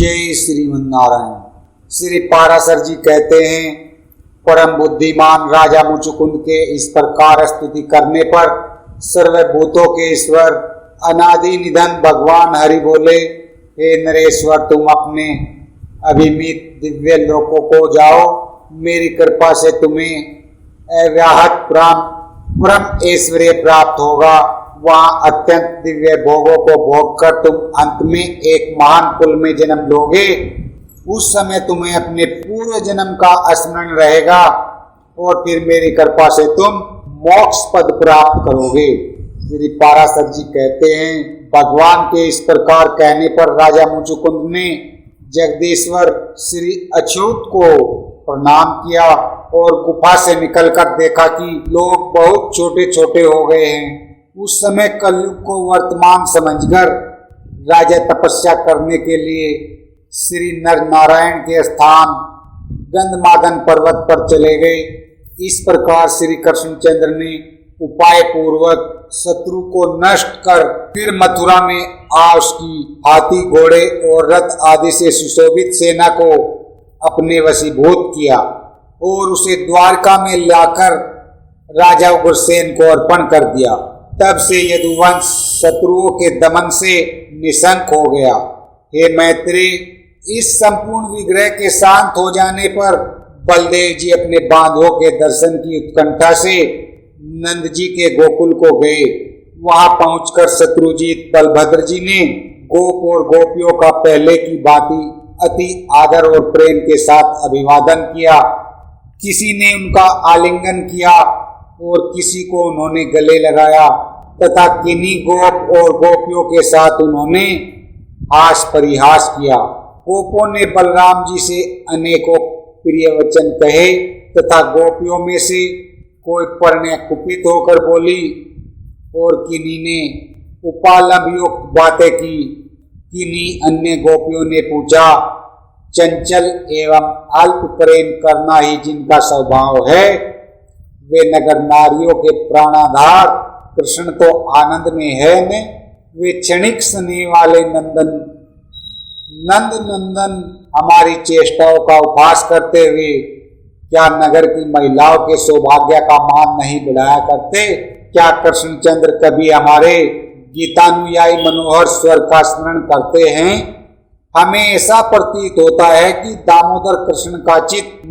जय श्रीमन नारायण। श्री पाराशर जी कहते हैं, परम बुद्धिमान राजा मुचुकुंद के इस प्रकार स्तुति करने पर सर्वभूतों के ईश्वर अनादि निधन भगवान हरि बोले, हे नरेश्वर, तुम अपने अभिमित दिव्य लोकों को जाओ। मेरी कृपा से तुम्हें अव्याहत परम ऐश्वर्य प्राप्त होगा। वहाँ अत्यंत दिव्य भोगों को भोग कर तुम अंत में एक महान कुल में जन्म लोगे। उस समय तुम्हें अपने पूर्व जन्म का स्मरण रहेगा और फिर मेरी कृपा से तुम मोक्ष पद प्राप्त करोगे। श्री पाराशर जी कहते हैं, भगवान के इस प्रकार कहने पर राजा मुचुकुंद ने जगदीश्वर श्री अच्युत को प्रणाम किया और गुफा से निकलकर देखा कि लोग बहुत छोटे छोटे हो गए हैं। उस समय कलयुग को वर्तमान समझकर राजा तपस्या करने के लिए श्री नर नारायण के स्थान गंधमादन पर्वत पर चले गए। इस प्रकार श्री कृष्णचंद्र ने उपाय पूर्वक शत्रु को नष्ट कर फिर मथुरा में आ उसकी हाथी घोड़े और रथ आदि से सुशोभित सेना को अपने वशीभूत किया और उसे द्वारका में लाकर राजा उग्रसेन को अर्पण कर दिया। तब से यदुवंश शत्रुओं के दमन से निशंक हो गया। हे मैत्री, इस संपूर्ण विग्रह के शांत हो जाने पर बलदेव जी अपने बांधवों के दर्शन की उत्कंठा से नंद जी के गोकुल को गए। वहां पहुंचकर शत्रुजीत बलभद्र जी ने गोप और गोपियों का पहले की भांति अति आदर और प्रेम के साथ अभिवादन किया। किसी ने उनका आलिंगन किया और किसी को उन्होंने गले लगाया तथा किन्हीं गोप और गोपियों के साथ उन्होंने हास परिहास किया। गोपों ने बलराम जी से अनेकों प्रिय वचन कहे तथा गोपियों में से कोई परने कुपित होकर बोली और किन्हीं ने उपालंब युक्त बातें की। किन्हीं अन्य गोपियों ने पूछा, चंचल एवं अल्प प्रेम करना ही जिनका स्वभाव है, वे नगर नारियों के प्राणाधार कृष्ण तो आनंद में है न? वे क्षणिक स्नेह वाले नंद नंदन हमारी चेष्टाओं का उपहास करते हुए क्या नगर की महिलाओं के सौभाग्य का मान नहीं बढ़ाया करते? क्या कृष्णचंद्र कभी हमारे गीतानुयायी मनोहर स्वर का स्मरण करते हैं? हमें ऐसा प्रतीत होता है कि दामोदर कृष्ण का चित्त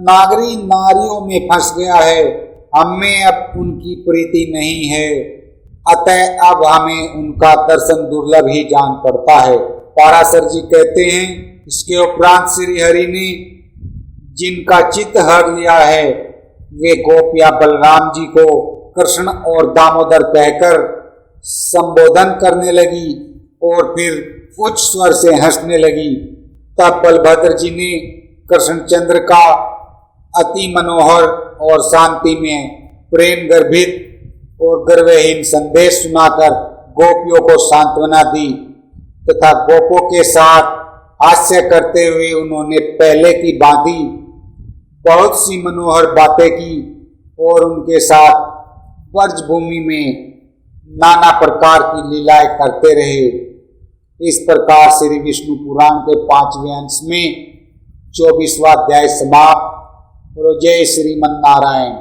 नागरी नारियों में फंस गया है। हमें अब उनकी प्रीति नहीं है, अतः अब हमें उनका दर्शन दुर्लभ ही जान पड़ता है। पाराशर जी कहते हैं, इसके उपरांत श्री हरि ने जिनका चित्त हर लिया है वे गोपियां बलराम जी को कृष्ण और दामोदर कहकर संबोधन करने लगी और फिर उच्च स्वर से हंसने लगी। तब बलभद्र जी ने कृष्णचंद्र का अति मनोहर और शांति में प्रेम गर्भित और गर्वहीन संदेश सुनाकर गोपियों को सांत्वना दी तथा गोपों के साथ हास्य करते हुए उन्होंने पहले की भांति बहुत सी मनोहर बातें की और उनके साथ ब्रजभूमि में नाना प्रकार की लीलाएं करते रहे। इस प्रकार श्री विष्णु पुराण के 5वें अंश में 24वां अध्याय समाप्त। जय श्रीमन नारायण।